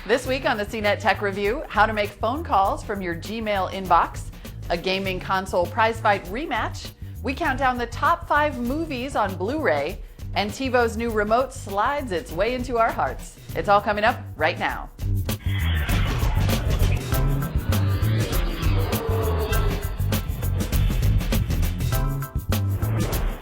This week on the CNET Tech Review, how to make phone calls from your Gmail inbox, a gaming console prize fight rematch, we count down the top 5 movies on Blu-ray, and TiVo's new remote slides its way into our hearts. It's all coming up right now.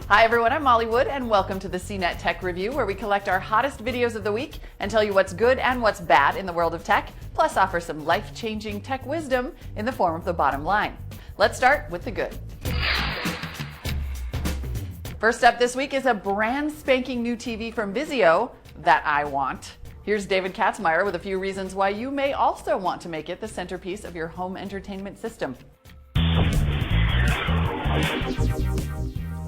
Hi everyone, I'm Molly Wood and welcome to the CNET Tech Review, where we collect our hottest videos of the week and tell you what's good and what's bad in the world of tech, plus offer some life-changing tech wisdom in the form of the bottom line. Let's start with the good. First up this week is a brand spanking new TV from Vizio that I want. Here's David Katzmeyer with a few reasons why you may also want to make it the centerpiece of your home entertainment system.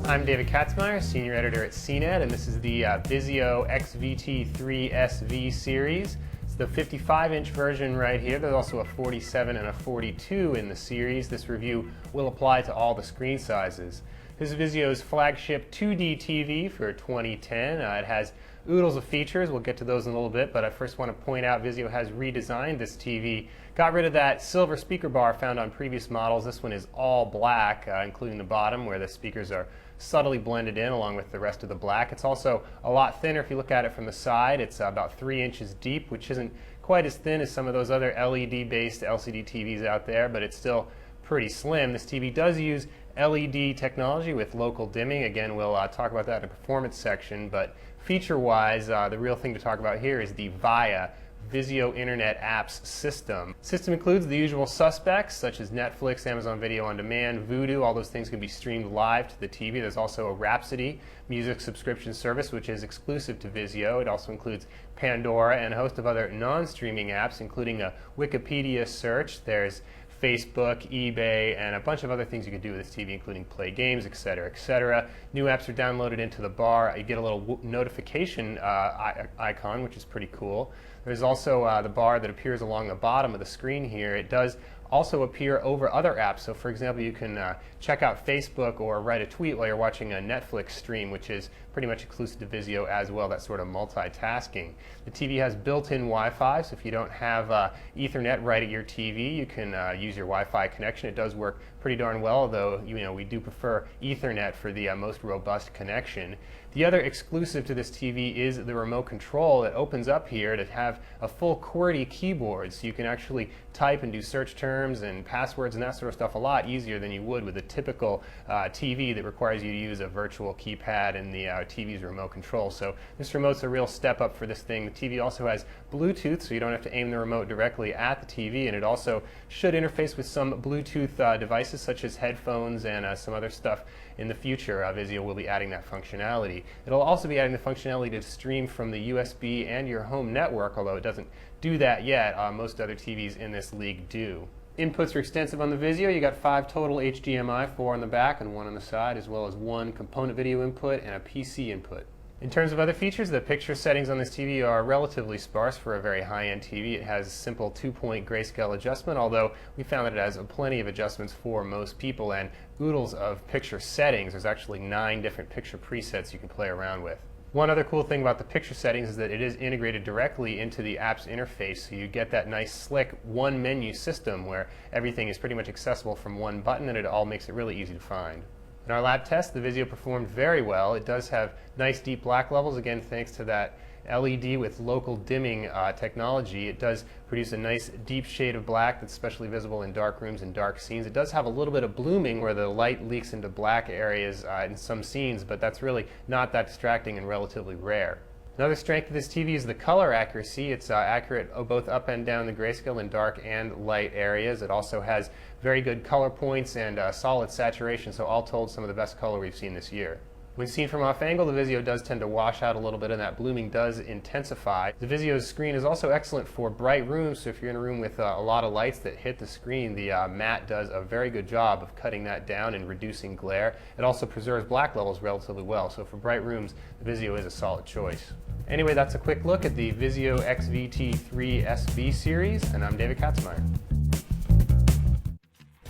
I'm David Katzmeyer, Senior Editor at CNET, and this is the Vizio XVT3 SV series. It's the 55-inch version right here. There's also a 47 and a 42 in the series. This review will apply to all the screen sizes. This is Vizio's flagship 2D TV for 2010. It has oodles of features. We'll get to those in a little bit, but I first want to point out Vizio has redesigned this TV. Got rid of that silver speaker bar found on previous models. This one is all black, including the bottom where the speakers are subtly blended in along with the rest of the black. It's also a lot thinner if you look at it from the side. It's about 3 inches deep, which isn't quite as thin as some of those other LED-based LCD TVs out there, but it's still pretty slim. This TV does use LED technology with local dimming. Again, we'll talk about that in the performance section, but feature-wise, the real thing to talk about here is the VIA Vizio Internet Apps System. System includes the usual suspects such as Netflix, Amazon Video On Demand, Vudu. All those things can be streamed live to the TV. There's also a Rhapsody music subscription service which is exclusive to Vizio. It also includes Pandora and a host of other non-streaming apps, including a Wikipedia search. There's Facebook, eBay, and a bunch of other things you can do with this TV, including play games, etc., etc. New apps are downloaded into the bar. You get a little notification icon, which is pretty cool. There's also the bar that appears along the bottom of the screen here. It does also appear over other apps. So for example, you can check out Facebook or write a tweet while you're watching a Netflix stream, which is pretty much exclusive to Vizio as well, that sort of multitasking. The TV has built-in Wi-Fi, so if you don't have Ethernet right at your TV, you can use your Wi-Fi connection. It does work pretty darn well, though we do prefer Ethernet for the most robust connection. The other exclusive to this TV is the remote control that opens up here to have a full QWERTY keyboard, so you can actually type and do search terms and passwords and that sort of stuff a lot easier than you would with a typical TV that requires you to use a virtual keypad in the TV's remote control. So this remote's a real step up for this thing. The TV also has Bluetooth, so you don't have to aim the remote directly at the TV, and it also should interface with some Bluetooth devices such as headphones and some other stuff in the future. Vizio will be adding that functionality. It'll also be adding the functionality to stream from the USB and your home network, although it doesn't do that yet. Most other TVs in this league do. Inputs are extensive on the Vizio. You got 5 total HDMI, 4 on the back and 1 on the side, as well as 1 component video input and a PC input. In terms of other features, the picture settings on this TV are relatively sparse for a very high-end TV. It has a simple 2-point grayscale adjustment, although we found that it has plenty of adjustments for most people and oodles of picture settings. There's actually 9 different picture presets you can play around with. One other cool thing about the picture settings is that it is integrated directly into the app's interface, so you get that nice slick one menu system where everything is pretty much accessible from one button, and it all makes it really easy to find. In our lab test, the Vizio performed very well. It does have nice deep black levels, again thanks to that LED with local dimming technology. It does produce a nice deep shade of black that's especially visible in dark rooms and dark scenes. It does have a little bit of blooming where the light leaks into black areas in some scenes, but that's really not that distracting and relatively rare. Another strength of this TV is the color accuracy. It's accurate both up and down the grayscale in dark and light areas. It also has very good color points and solid saturation, so all told some of the best color we've seen this year. When seen from off angle, the Vizio does tend to wash out a little bit and that blooming does intensify. The Vizio's screen is also excellent for bright rooms, so if you're in a room with a lot of lights that hit the screen, the mat does a very good job of cutting that down and reducing glare. It also preserves black levels relatively well, so for bright rooms, the Vizio is a solid choice. Anyway, that's a quick look at the Vizio XVT3 SV series, and I'm David Katzmeyer.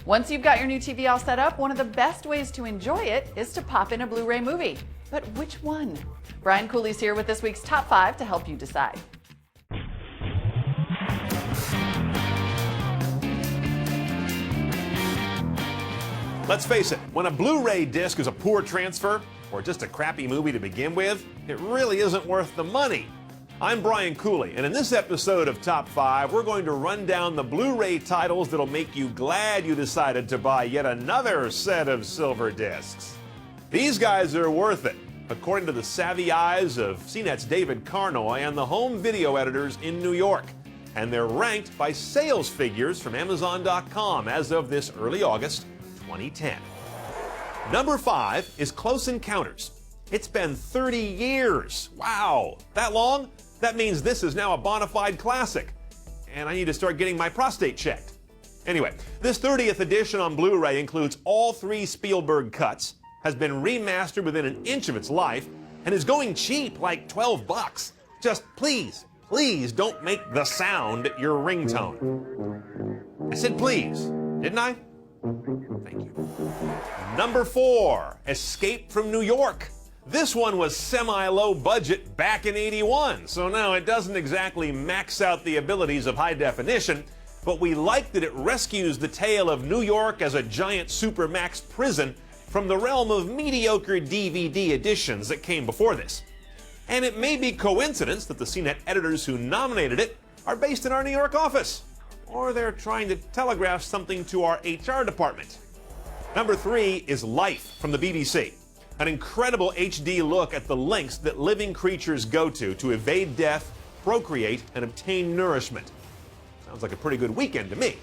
Once you've got your new TV all set up, one of the best ways to enjoy it is to pop in a Blu-ray movie. But which one? Brian Cooley's here with this week's top 5 to help you decide. Let's face it, when a Blu-ray disc is a poor transfer, or just a crappy movie to begin with, it really isn't worth the money. I'm Brian Cooley, and in this episode of Top 5, we're going to run down the Blu-ray titles that'll make you glad you decided to buy yet another set of silver discs. These guys are worth it, according to the savvy eyes of CNET's David Carnoy and the home video editors in New York. And they're ranked by sales figures from Amazon.com as of this early August 2010. Number 5 is Close Encounters. It's been 30 years. Wow, that long? That means this is now a bona fide classic. And I need to start getting my prostate checked. Anyway, this 30th edition on Blu-ray includes all 3 Spielberg cuts, has been remastered within an inch of its life, and is going cheap, like $12. Just please, please don't make the sound your ringtone. I said please, didn't I? Thank you. Number 4, Escape from New York. This one was semi-low budget back in '81, so now it doesn't exactly max out the abilities of high definition, but we like that it rescues the tale of New York as a giant supermax prison from the realm of mediocre DVD editions that came before this. And it may be coincidence that the CNET editors who nominated it are based in our New York office, or they're trying to telegraph something to our HR department. Number 3 is Life from the BBC, an incredible HD look at the lengths that living creatures go to evade death, procreate, and obtain nourishment. Sounds like a pretty good weekend to me.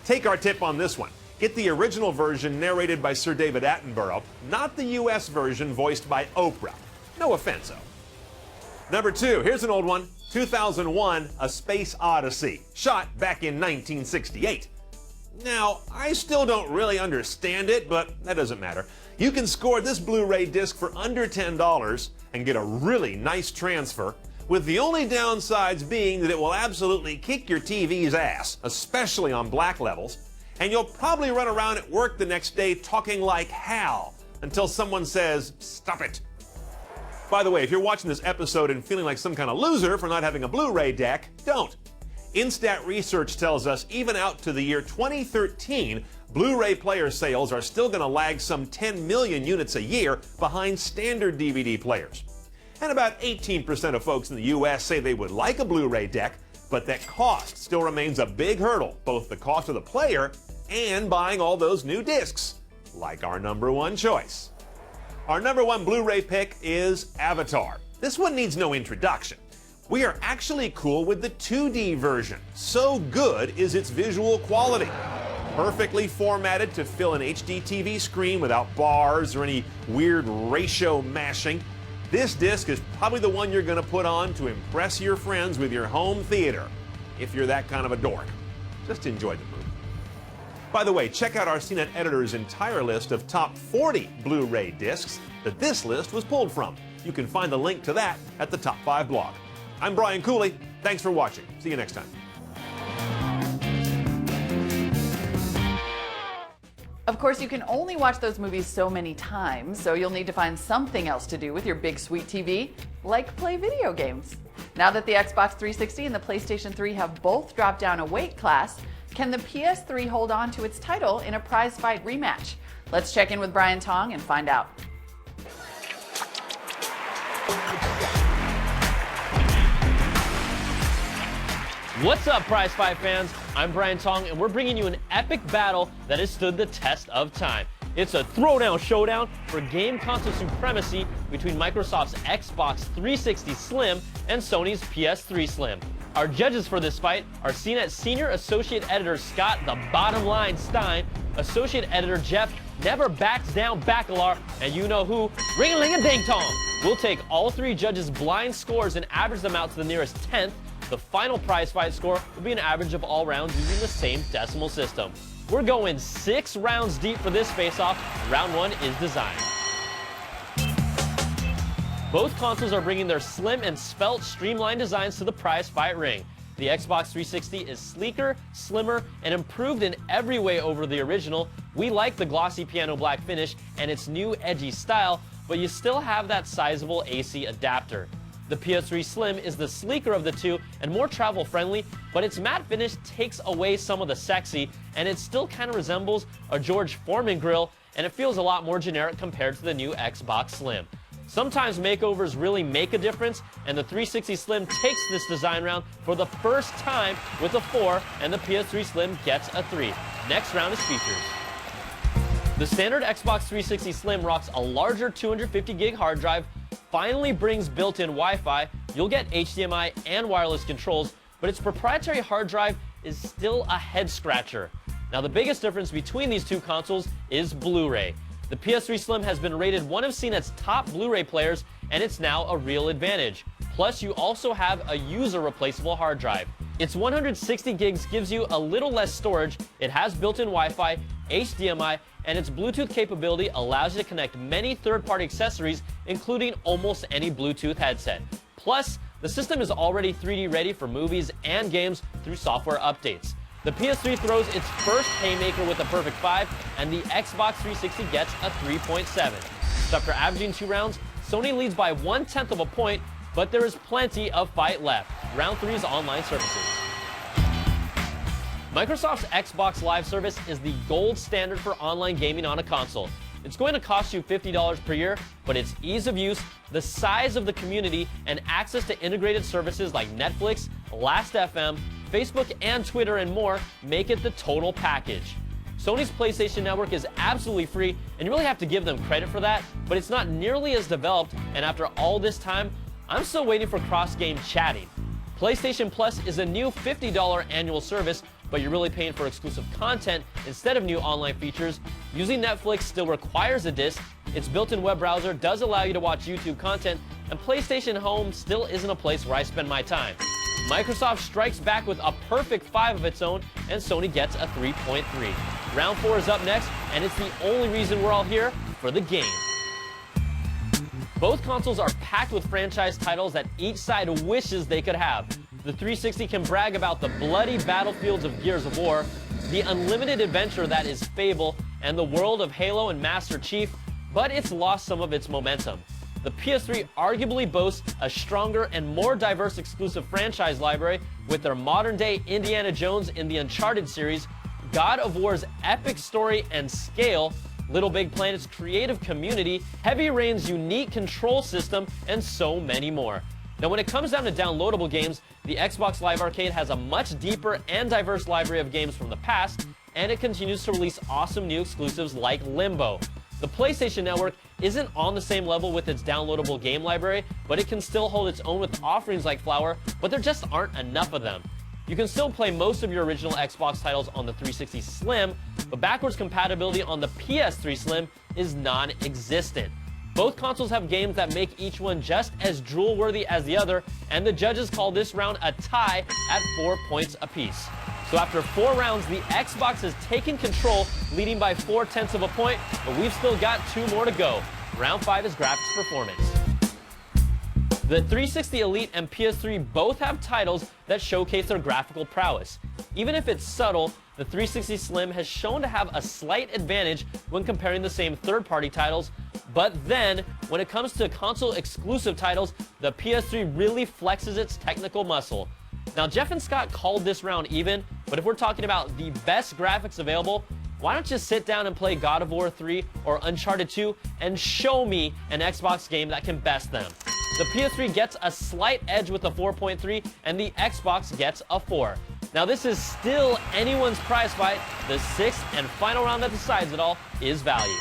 Take our tip on this one. Get the original version narrated by Sir David Attenborough, not the US version voiced by Oprah. No offense, though. Number 2, here's an old one. 2001, A Space Odyssey, shot back in 1968. Now, I still don't really understand it, but that doesn't matter. You can score this Blu-ray disc for under $10 and get a really nice transfer, with the only downsides being that it will absolutely kick your TV's ass, especially on black levels, and you'll probably run around at work the next day talking like Hal until someone says, "Stop it." By the way, if you're watching this episode and feeling like some kind of loser for not having a Blu-ray deck, don't. Instat research tells us even out to the year 2013, Blu-ray player sales are still going to lag some 10 million units a year behind standard DVD players. And about 18% of folks in the US say they would like a Blu-ray deck, but that cost still remains a big hurdle, both the cost of the player and buying all those new discs, like our number 1 choice. Our number 1 Blu-ray pick is Avatar. This one needs no introduction. We are actually cool with the 2D version. So good is its visual quality. Perfectly formatted to fill an HD TV screen without bars or any weird ratio mashing. This disc is probably the one you're going to put on to impress your friends with your home theater, if you're that kind of a dork. Just enjoy the movie. By the way, check out our CNET editor's entire list of top 40 Blu-ray discs that this list was pulled from. You can find the link to that at the Top 5 blog. I'm Brian Cooley. Thanks for watching. See you next time. Of course, you can only watch those movies so many times, so you'll need to find something else to do with your big sweet TV, like play video games. Now that the Xbox 360 and the PlayStation 3 have both dropped down a weight class, can the PS3 hold on to its title in a prize fight rematch? Let's check in with Brian Tong and find out. What's up, Prize Fight fans? I'm Brian Tong, and we're bringing you an epic battle that has stood the test of time. It's a throwdown showdown for game console supremacy between Microsoft's Xbox 360 Slim and Sony's PS3 Slim. Our judges for this fight are CNET Senior Associate Editor Scott "The Bottom Line" Stein, Associate Editor Jeff "Never Backs Down" Bacalar, and you know who, Ring-a-ling-a-ding-tong. We'll take all 3 judges' blind scores and average them out to the nearest 10th. The final prize fight score will be an average of all rounds using the same decimal system. We're going 6 rounds deep for this face-off. Round 1 is designed. Both consoles are bringing their slim and svelte streamlined designs to the prize fight ring. The Xbox 360 is sleeker, slimmer, and improved in every way over the original. We like the glossy piano black finish and its new edgy style, but you still have that sizable AC adapter. The PS3 Slim is the sleeker of the two and more travel friendly, but its matte finish takes away some of the sexy, and it still kind of resembles a George Foreman grill, and it feels a lot more generic compared to the new Xbox Slim. Sometimes makeovers really make a difference, and the 360 Slim takes this design round for the first time with a 4, and the PS3 Slim gets a 3. Next round is features. The standard Xbox 360 Slim rocks a larger 250 gig hard drive, finally brings built-in Wi-Fi, you'll get HDMI and wireless controls, but its proprietary hard drive is still a head-scratcher. Now the biggest difference between these two consoles is Blu-ray. The PS3 Slim has been rated one of CNET's top Blu-ray players, and it's now a real advantage. Plus, you also have a user-replaceable hard drive. Its 160 gigs gives you a little less storage, it has built-in Wi-Fi, HDMI, and its Bluetooth capability allows you to connect many third-party accessories, including almost any Bluetooth headset. Plus, the system is already 3D ready for movies and games through software updates. The PS3 throws its first haymaker with a perfect 5, and the Xbox 360 gets a 3.7. So after averaging 2 rounds, Sony leads by 1/10 of a point, but there is plenty of fight left. Round 3 is online services. Microsoft's Xbox Live service is the gold standard for online gaming on a console. It's going to cost you $50 per year, but its ease of use, the size of the community, and access to integrated services like Netflix, Last.fm, Facebook, and Twitter, and more make it the total package. Sony's PlayStation Network is absolutely free, and you really have to give them credit for that, but it's not nearly as developed, and after all this time, I'm still waiting for cross-game chatting. PlayStation Plus is a new $50 annual service, but you're really paying for exclusive content instead of new online features. Using Netflix still requires a disc, its built-in web browser does allow you to watch YouTube content, and PlayStation Home still isn't a place where I spend my time. Microsoft strikes back with a perfect 5 of its own, and Sony gets a 3.3. Round 4 is up next, and it's the only reason we're all here, for the game. Both consoles are packed with franchise titles that each side wishes they could have. The 360 can brag about the bloody battlefields of Gears of War, the unlimited adventure that is Fable, and the world of Halo and Master Chief, but it's lost some of its momentum. The PS3 arguably boasts a stronger and more diverse exclusive franchise library with their modern-day Indiana Jones in the Uncharted series, God of War's epic story and scale, Little Big Planet's creative community, Heavy Rain's unique control system, and so many more. Now when it comes down to downloadable games, the Xbox Live Arcade has a much deeper and diverse library of games from the past, and it continues to release awesome new exclusives like Limbo. The PlayStation Network isn't on the same level with its downloadable game library, but it can still hold its own with offerings like Flower, but there just aren't enough of them. You can still play most of your original Xbox titles on the 360 Slim, but backwards compatibility on the PS3 Slim is non-existent. Both consoles have games that make each one just as drool-worthy as the other, and the judges call this round a tie at 4 points apiece. So after 4 rounds, the Xbox has taken control, leading by 4/10 of a point, but we've still got 2 more to go. Round 5 is graphics performance. The 360 Elite and PS3 both have titles that showcase their graphical prowess. Even if it's subtle, the 360 Slim has shown to have a slight advantage when comparing the same third-party titles, but then, when it comes to console-exclusive titles, the PS3 really flexes its technical muscle. Now, Jeff and Scott called this round even, but if we're talking about the best graphics available, why don't you sit down and play God of War 3 or Uncharted 2 and show me an Xbox game that can best them? The PS3 gets a slight edge with a 4.3, and the Xbox gets a 4. Now, this is still anyone's prize fight. The 6th and final round that decides it all is value.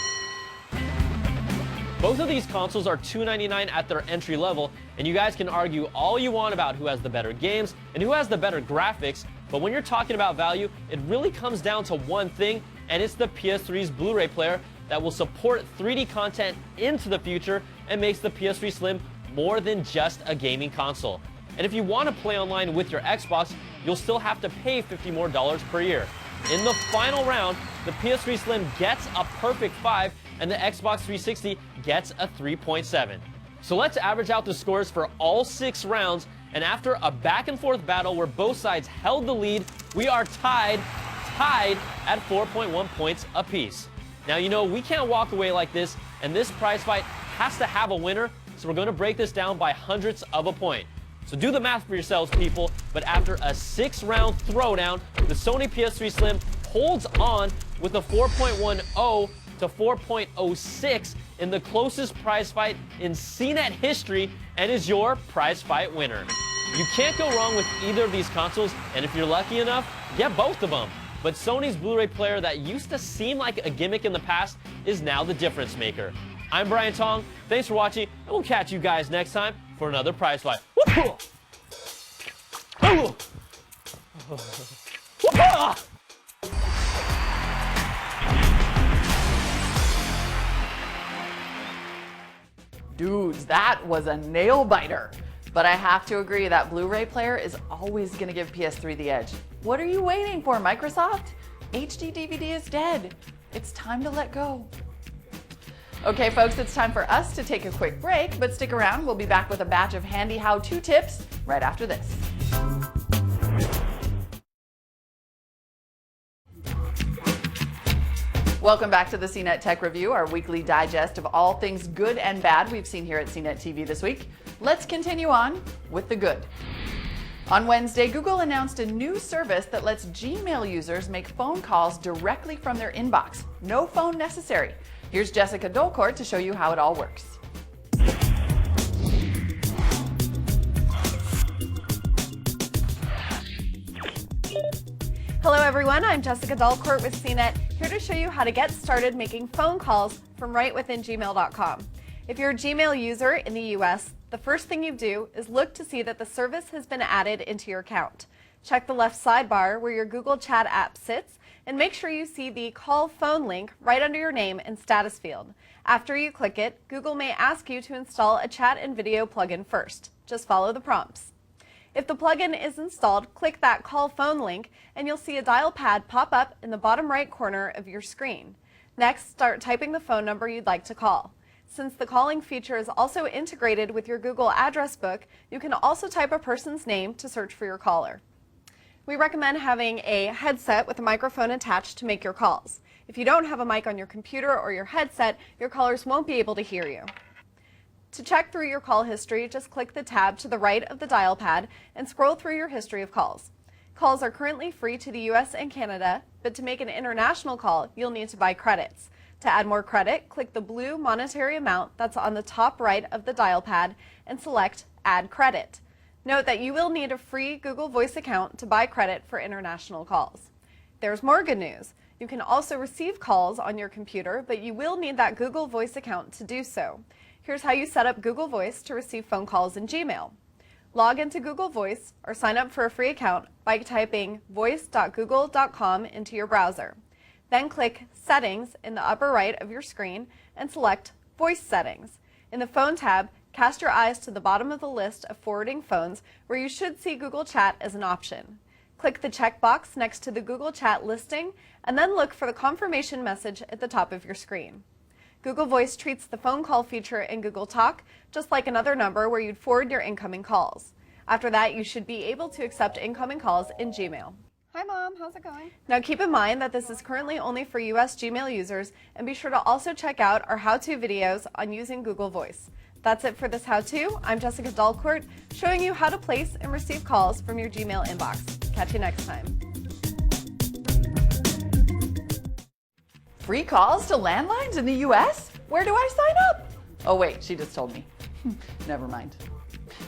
Both of these consoles are $299 at their entry level, and you guys can argue all you want about who has the better games and who has the better graphics, but when you're talking about value, it really comes down to one thing, and it's the PS3's Blu-ray player that will support 3D content into the future and makes the PS3 Slim more than just a gaming console. And if you want to play online with your Xbox, you'll still have to pay $50 more per year. In the final round, the PS3 Slim gets a perfect 5, and the Xbox 360 gets a 3.7. So let's average out the scores for all 6 rounds, and after a back-and-forth battle where both sides held the lead, we are tied at 4.1 points apiece. Now, you know, we can't walk away like this, and this prize fight has to have a winner, so we're going to break this down by hundredths of a point. So do the math for yourselves, people. But after a 6-round throwdown, the Sony PS3 Slim holds on with a 4.10 to 4.06 in the closest prize fight in CNET history and is your prize fight winner. You can't go wrong with either of these consoles, and if you're lucky enough, get both of them. But Sony's Blu-ray player that used to seem like a gimmick in the past is now the difference maker. I'm Brian Tong, thanks for watching, and we'll catch you guys next time for another prize fight. Dudes, that was a nail biter. But I have to agree that Blu-ray player is always going to give PS3 the edge. What are you waiting for, Microsoft? HD DVD is dead. It's time to let go. Okay, folks, it's time for us to take a quick break, but stick around. We'll be back with a batch of handy how-to tips right after this. Welcome back to the CNET Tech Review, our weekly digest of all things good and bad we've seen here at CNET TV this week. Let's continue on with the good. On Wednesday, Google announced a new service that lets Gmail users make phone calls directly from their inbox. No phone necessary. Here's Jessica Dolcourt to show you how it all works. Hello everyone, I'm Jessica Dolcourt with CNET, here to show you how to get started making phone calls from right within gmail.com. If you're a Gmail user in the US, the first thing you do is look to see that the service has been added into your account. Check the left sidebar where your Google Chat app sits and make sure you see the Call Phone link right under your name and status field. After you click it, Google may ask you to install a chat and video plugin first. Just follow the prompts. If the plugin is installed, click that Call Phone link and you'll see a dial pad pop up in the bottom right corner of your screen. Next, start typing the phone number you'd like to call. Since the calling feature is also integrated with your Google address book, you can also type a person's name to search for your caller. We recommend having a headset with a microphone attached to make your calls. If you don't have a mic on your computer or your headset, your callers won't be able to hear you. To check through your call history, just click the tab to the right of the dial pad and scroll through your history of calls. Calls are currently free to the US and Canada, but to make an international call, you'll need to buy credits. To add more credit, click the blue monetary amount that's on the top right of the dial pad and select Add Credit. Note that you will need a free Google Voice account to buy credit for international calls. There's more good news. You can also receive calls on your computer, but you will need that Google Voice account to do so. Here's how you set up Google Voice to receive phone calls in Gmail. Log into Google Voice or sign up for a free account by typing voice.google.com into your browser. Then click Settings in the upper right of your screen and select Voice Settings. In the Phone tab, cast your eyes to the bottom of the list of forwarding phones where you should see Google Chat as an option. Click the checkbox next to the Google Chat listing and then look for the confirmation message at the top of your screen. Google Voice treats the phone call feature in Google Talk just like another number where you'd forward your incoming calls. After that, you should be able to accept incoming calls in Gmail. Hi Mom, how's it going? Now keep in mind that this is currently only for US Gmail users, and be sure to also check out our how-to videos on using Google Voice. That's it for this how-to. I'm Jessica Dolcourt, showing you how to place and receive calls from your Gmail inbox. Catch you next time. Free calls to landlines in the US? Where do I sign up? Oh wait, she just told me. Never mind.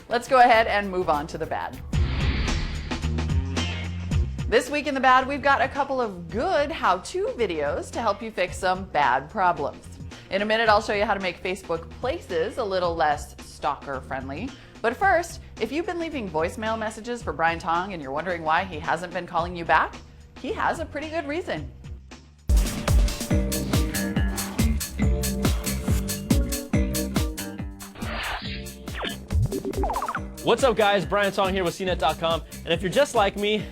Let's go ahead and move on to the bad. This week in the bad, we've got a couple of good how-to videos to help you fix some bad problems. In a minute, I'll show you how to make Facebook Places a little less stalker-friendly. But first, if you've been leaving voicemail messages for Brian Tong and you're wondering why he hasn't been calling you back, he has a pretty good reason. What's up guys, Brian Tong here with CNET.com, and if you're just like me,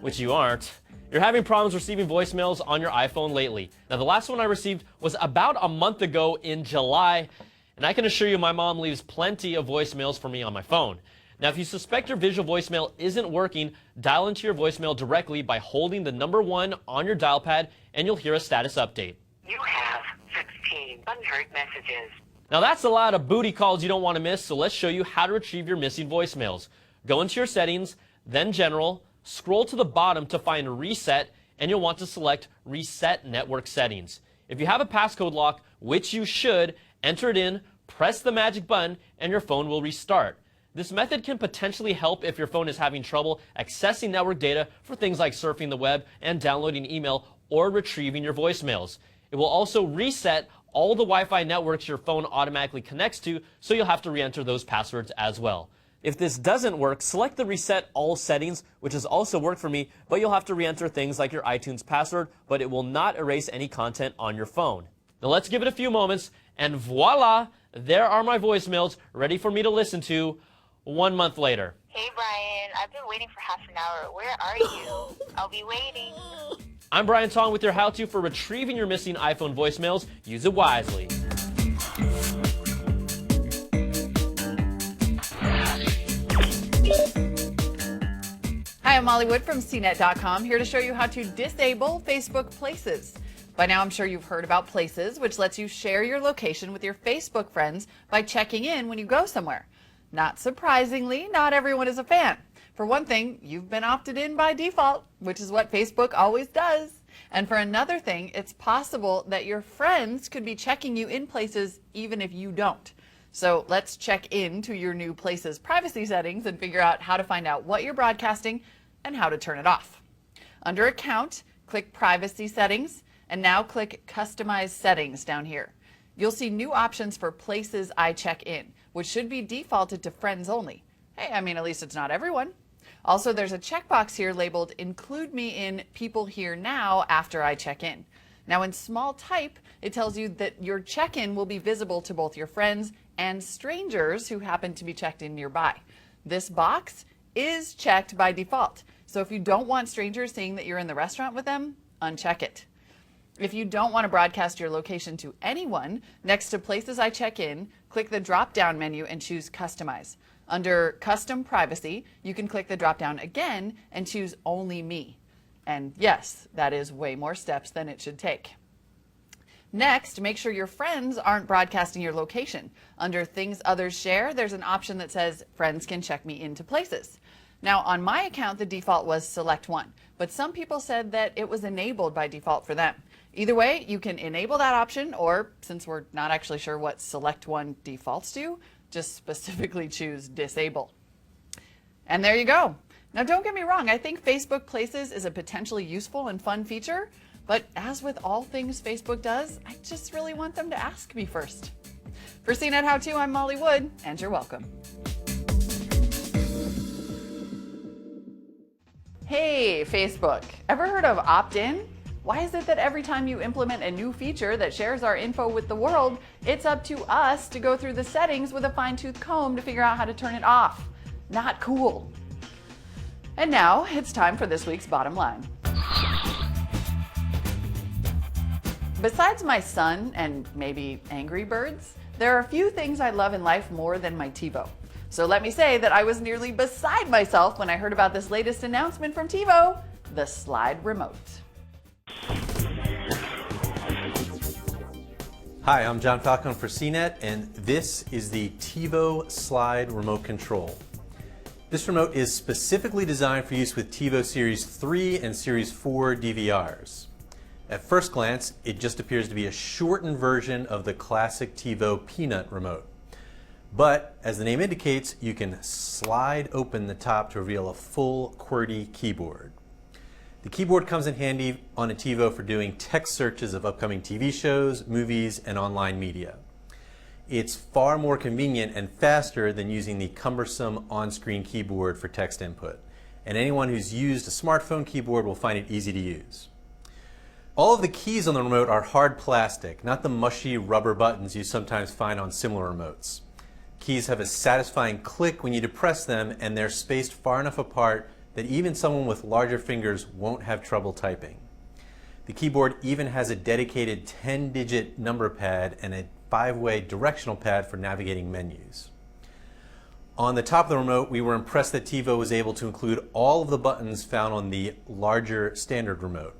which you aren't, you're having problems receiving voicemails on your iPhone lately. Now the last one I received was about a month ago in July, and I can assure you my mom leaves plenty of voicemails for me on my phone. Now if you suspect your visual voicemail isn't working, dial into your voicemail directly by holding the number 1 on your dial pad and you'll hear a status update. You have 16 unheard messages. Now that's a lot of booty calls you don't want to miss, so let's show you how to retrieve your missing voicemails. Go into your settings, then General, scroll to the bottom to find Reset, and you'll want to select Reset Network Settings. If you have a passcode lock, which you should, enter it in, press the magic button, and your phone will restart. This method can potentially help if your phone is having trouble accessing network data for things like surfing the web and downloading email or retrieving your voicemails. It will also reset all the Wi-Fi networks your phone automatically connects to, so you'll have to re-enter those passwords as well. If this doesn't work, select the Reset All Settings, which has also worked for me, but you'll have to re-enter things like your iTunes password, but it will not erase any content on your phone. Now let's give it a few moments, and voila, there are my voicemails ready for me to listen to 1 month later. Hey Brian, I've been waiting for half an hour. Where are you? I'll be waiting. I'm Brian Tong with your how-to for retrieving your missing iPhone voicemails. Use it wisely. Hi, I'm Molly Wood from CNET.com, here to show you how to disable Facebook Places. By now, I'm sure you've heard about Places, which lets you share your location with your Facebook friends by checking in when you go somewhere. Not surprisingly, not everyone is a fan. For one thing, you've been opted in by default, which is what Facebook always does. And for another thing, it's possible that your friends could be checking you in Places even if you don't. So let's check into your new Places privacy settings and figure out how to find out what you're broadcasting and how to turn it off. Under Account, click Privacy Settings, and now click Customize Settings down here. You'll see new options for Places I check in, which should be defaulted to friends only. Hey, I mean, at least it's not everyone. Also, there's a checkbox here labeled Include me in People Here Now after I check in. Now in small type, it tells you that your check-in will be visible to both your friends and strangers who happen to be checked in nearby. This box is checked by default, so if you don't want strangers seeing that you're in the restaurant with them, uncheck it. If you don't want to broadcast your location to anyone, next to Places I Check In, click the drop-down menu and choose Customize. Under Custom Privacy, you can click the drop-down again and choose Only Me. And yes, that is way more steps than it should take. Next, make sure your friends aren't broadcasting your location. Under Things Others Share, there's an option that says Friends can check me into Places. Now, on my account, the default was Select One, but some people said that it was enabled by default for them. Either way, you can enable that option, or since we're not actually sure what Select One defaults to, just specifically choose Disable. And there you go. Now, don't get me wrong, I think Facebook Places is a potentially useful and fun feature, but as with all things Facebook does, I just really want them to ask me first. For CNET How To, I'm Molly Wood, and you're welcome. Hey, Facebook, ever heard of opt-in? Why is it that every time you implement a new feature that shares our info with the world, it's up to us to go through the settings with a fine-tooth comb to figure out how to turn it off? Not cool. And now it's time for this week's bottom line. Besides my son and maybe Angry Birds, there are a few things I love in life more than my TiVo. So let me say that I was nearly beside myself when I heard about this latest announcement from TiVo, the Slide Remote. Hi, I'm John Falcone for CNET, and this is the TiVo Slide Remote Control. This remote is specifically designed for use with TiVo Series 3 and Series 4 DVRs. At first glance, it just appears to be a shortened version of the classic TiVo Peanut remote. But, as the name indicates, you can slide open the top to reveal a full QWERTY keyboard. The keyboard comes in handy on a TiVo for doing text searches of upcoming TV shows, movies, and online media. It's far more convenient and faster than using the cumbersome on-screen keyboard for text input, and anyone who's used a smartphone keyboard will find it easy to use. All of the keys on the remote are hard plastic, not the mushy rubber buttons you sometimes find on similar remotes. Keys have a satisfying click when you depress them, and they're spaced far enough apart that even someone with larger fingers won't have trouble typing. The keyboard even has a dedicated 10-digit number pad and a 5-way directional pad for navigating menus. On the top of the remote, we were impressed that TiVo was able to include all of the buttons found on the larger standard remote.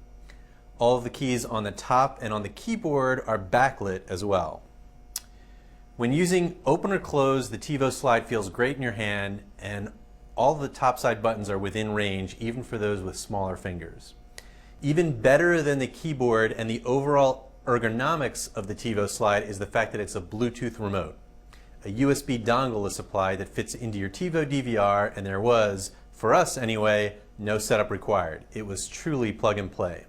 All of the keys on the top and on the keyboard are backlit as well. When using open or close, the TiVo slide feels great in your hand, and all the top side buttons are within range, even for those with smaller fingers. Even better than the keyboard and the overall ergonomics of the TiVo slide is the fact that it's a Bluetooth remote. A USB dongle is supplied that fits into your TiVo DVR, and there was, for us anyway, no setup required. It was truly plug and play.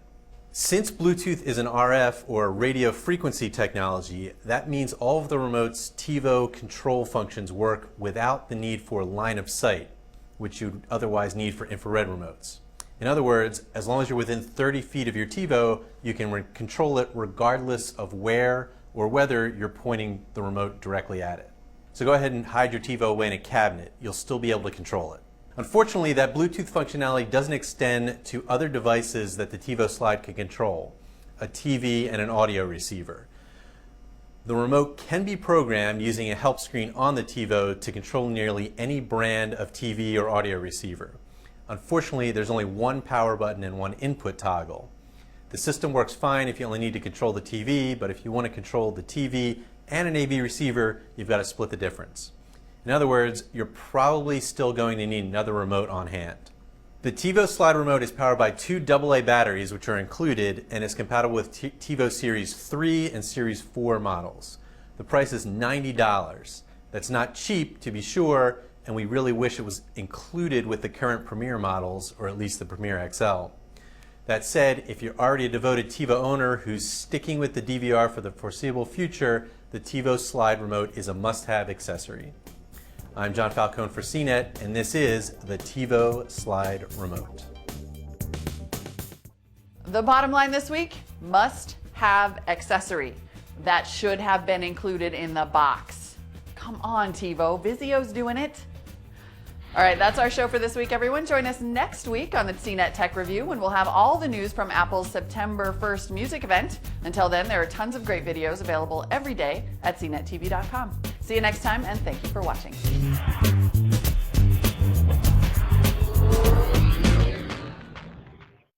Since Bluetooth is an RF or radio frequency technology, that means all of the remote's TiVo control functions work without the need for line of sight, which you'd otherwise need for infrared remotes. In other words, as long as you're within 30 feet of your TiVo, you can control it regardless of where or whether you're pointing the remote directly at it. So go ahead and hide your TiVo away in a cabinet. You'll still be able to control it. Unfortunately, that Bluetooth functionality doesn't extend to other devices that the TiVo slide can control, a TV and an audio receiver. The remote can be programmed using a help screen on the TiVo to control nearly any brand of TV or audio receiver. Unfortunately, there's only one power button and one input toggle. The system works fine if you only need to control the TV, but if you want to control the TV and an AV receiver, you've got to split the difference. In other words, you're probably still going to need another remote on hand. The TiVo slide remote is powered by two AA batteries, which are included, and is compatible with TiVo Series 3 and Series 4 models. The price is $90. That's not cheap, to be sure, and we really wish it was included with the current Premier models, or at least the Premier XL. That said, if you're already a devoted TiVo owner who's sticking with the DVR for the foreseeable future, the TiVo slide remote is a must-have accessory. I'm John Falcone for CNET, and this is the TiVo slide remote. The bottom line this week, must-have accessory. That should have been included in the box. Come on, TiVo, Vizio's doing it. All right, that's our show for this week, everyone. Join us next week on the CNET Tech Review when we'll have all the news from Apple's September 1st music event. Until then, there are tons of great videos available every day at cnettv.com. See you next time, and thank you for watching.